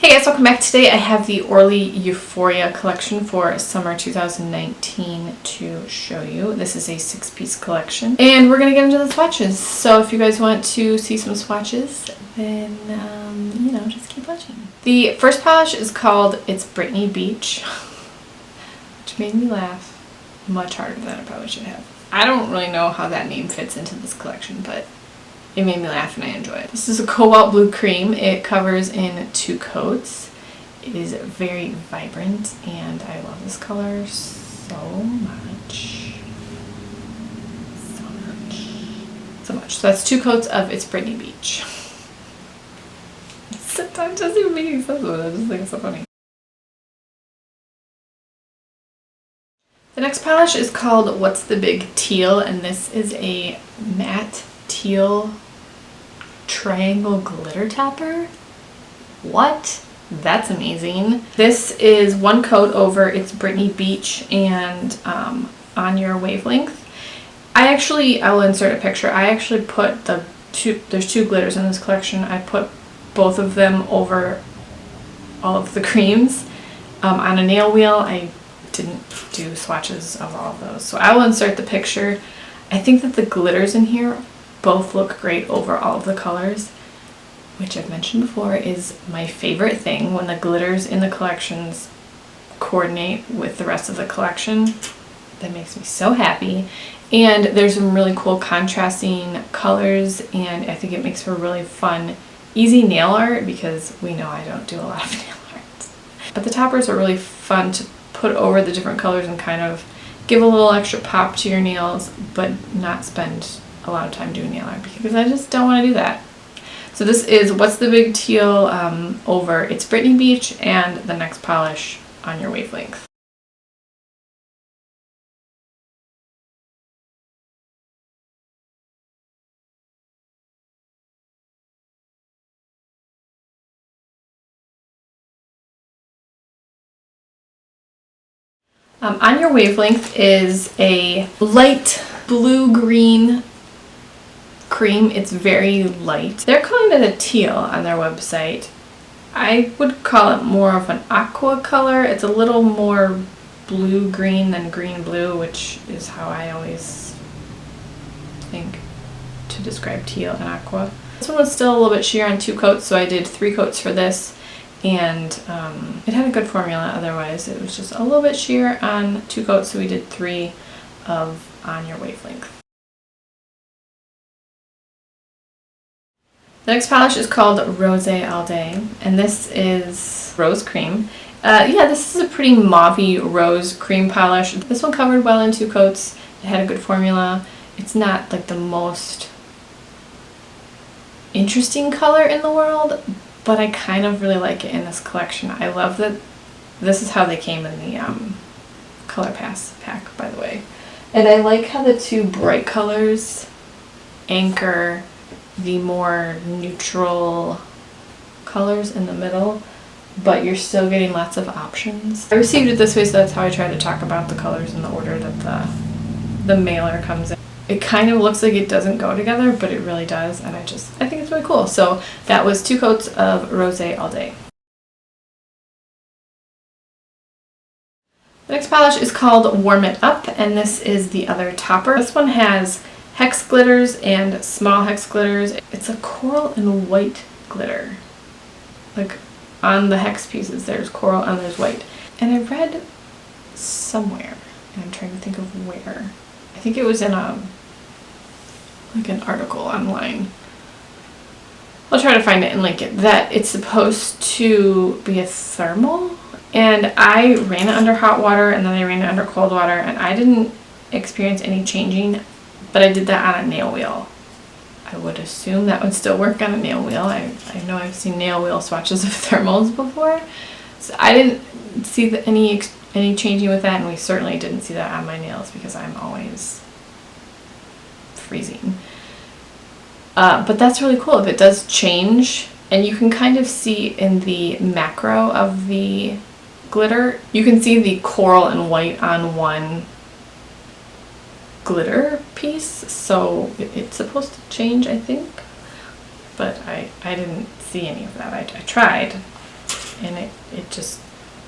Hey guys, welcome back. Today I have the Orly Euphoria collection for summer 2019 to show you. This is a 6-piece collection and we're going to get into the swatches. So if you guys want to see some swatches, then just keep watching. The first polish is called It's Brittany Beach, which made me laugh much harder than I probably should have. I don't really know how that name fits into this collection, but it made me laugh and I enjoy it. This is a cobalt blue cream. It covers in 2 coats. It is very vibrant and I love this color so much. So much. So that's 2 coats of It's Brittany Beach. Sometimes doesn't even make any sense, but I just think it's so funny. The next polish is called What's the Big Teal, and this is a matte teal triangle glitter topper. What? That's amazing. This is 1 coat over It's Brittany Beach and On Your Wavelength. I'll insert a picture. I actually put there's 2 glitters in this collection. I put both of them over all of the creams on a nail wheel. I didn't do swatches of all of those, so I will insert the picture. I think that the glitters in here both look great over all of the colors, which I've mentioned before is my favorite thing, when the glitters in the collections coordinate with the rest of the collection. That makes me so happy. And there's some really cool contrasting colors, and I think it makes for really fun, easy nail art, because we know I don't do a lot of nail art. But the toppers are really fun to put over the different colors and kind of give a little extra pop to your nails, but not spend a lot of time doing nail art, because I just don't want to do that. So this is What's the Big Teal over It's Brittany Beach, and the next polish On Your Wavelength. On Your Wavelength is a light blue-green cream. It's very light. They're calling it a teal on their website. I would call it more of an aqua color. It's a little more blue-green than green-blue, which is how I always think to describe teal and aqua. This one was still a little bit sheer on 2 coats, so I did 3 coats for this. And it had a good formula otherwise. It was just a little bit sheer on 2 coats, so we did 3 of On Your Wavelength. The next polish is called Rosè All, and this is rose cream. This is a pretty mauvey rose cream polish. This one covered well in 2 coats. It had a good formula. It's not like the most interesting color in the world, but I kind of really like it in this collection. I love that this is how they came in the Color Pass pack, by the way. And I like how the 2 bright colors anchor the more neutral colors in the middle, but you're still getting lots of options. I received it this way, so that's how I try to talk about the colors in the order that the mailer comes in. It kind of looks like it doesn't go together, but it really does, and I think it's really cool. So that was 2 coats of Rosè All. The next polish is called Warm It Up, and this is the other topper. This one has hex glitters and small hex glitters. It's a coral and white glitter. Like on the hex pieces there's coral and there's white. And I read somewhere, and I'm trying to think of where. I think it was in an article online. I'll try to find it and link it. That it's supposed to be a thermal, and I ran it under hot water and then I ran it under cold water, and I didn't experience any changing, but I did that on a nail wheel. I would assume that would still work on a nail wheel. I know I've seen nail wheel swatches of thermals before, so I didn't see any changing with that, and we certainly didn't see that on my nails because I'm always freezing. But that's really cool if it does change, and you can kind of see in the macro of the glitter, you can see the coral and white on one glitter piece, so it's supposed to change, I think, but I didn't see any of that. I tried, and it just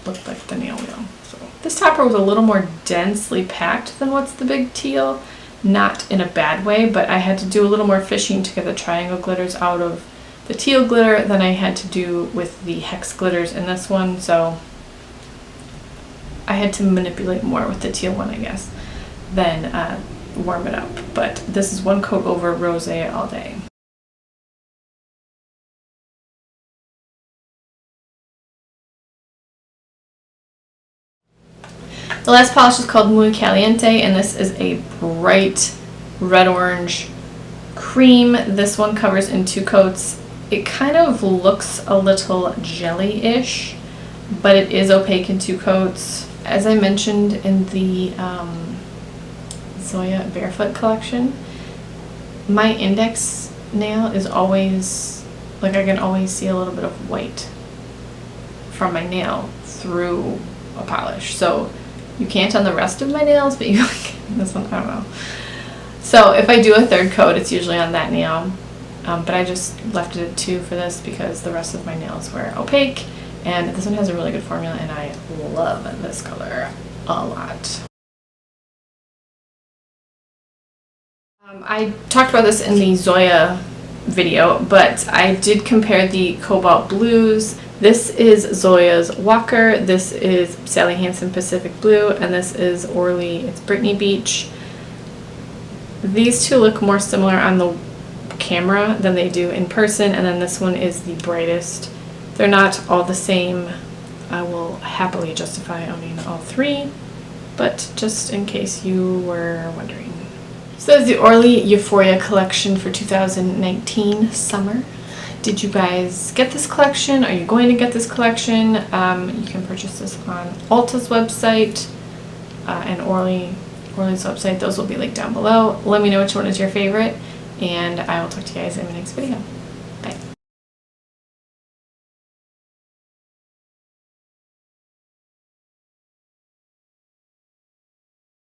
looked like the nail wheel. So this topper was a little more densely packed than What's the Big Teal. Not in a bad way, but I had to do a little more fishing to get the triangle glitters out of the teal glitter than I had to do with the hex glitters in this one, so I had to manipulate more with the teal one, I guess, than warm it up. But this is one coat over Rosé All Day. The last polish is called Muy Caliente, and this is a bright red-orange cream. This one covers in 2 coats. It kind of looks a little jelly-ish, but it is opaque in 2 coats. As I mentioned in the Zoya Barefoot collection, my index nail is always, like, I can always see a little bit of white from my nail through a polish. So you can't on the rest of my nails, but you can this one, I don't know. So if I do a 3rd coat, it's usually on that nail. But I just left it at 2 for this because the rest of my nails were opaque, and this one has a really good formula, and I love this color a lot. I talked about this in the Zoya video, but I did compare the Cobalt Blues. This is Zoya's Walker, this is Sally Hansen Pacific Blue, and this is Orly, it's Brittany Beach. These two look more similar on the camera than they do in person, and then this one is the brightest. They're not all the same. I will happily justify owning all 3, but just in case you were wondering. So that's the Orly Euphoria collection for 2019 summer. Did you guys get this collection? Are you going to get this collection? You can purchase this on Ulta's website and Orly's website. Those will be linked down below. Let me know which one is your favorite, and I will talk to you guys in the next video.